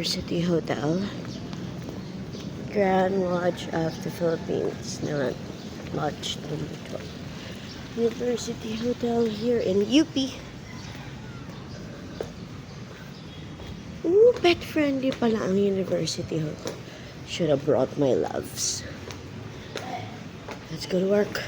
University Hotel. Grand Lodge of the Philippines. Not Lodge number 12. University Hotel here in UP. Ooh, pet friendly pala ang University Hotel. Should have brought my loves. Let's go to work.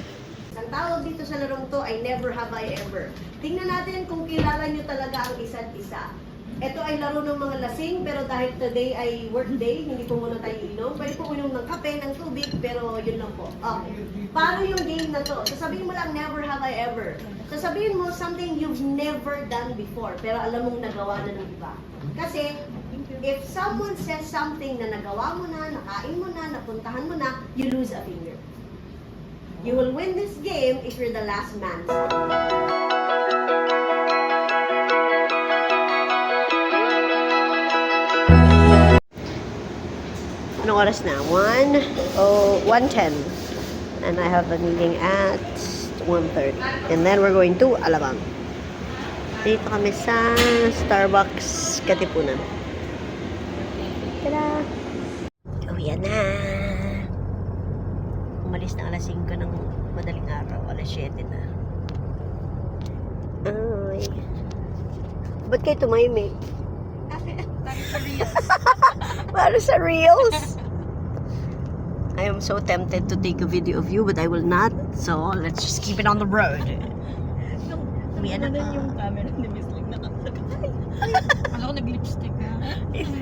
Ang tawag dito sa larong to ay never have I ever. Tingnan natin kung kilala nyo talaga ang isa't isa. Ito ay laro ng mga lasing, pero dahil today ay work day, hindi po muna tayo inom. Pwede po inom ng kape, ng tubig, pero yun lang po. Okay. Paano yung game na to? Sasabihin mo lang, never have I ever. Sasabihin mo something you've never done before, pero alam mong nagawa na ng iba. Kasi, if someone says something na nagawa mo na, nakain mo na, napuntahan mo na, you lose a finger. You will win this game if you're the last man. Anong oras na? 1:10. And I have a meeting at 1:30. And then we're going to Alabang. Dito kami sa Starbucks Katipunan. Tada! Oh, yan na! Umalis na alas 5 ng madaling araw. Alas 7 na. Ay. Ba't kayo tumayimik? Para sa reels. I am so tempted to take a video of you, but I will not. So let's just keep it on the road. Yung camera ni Miss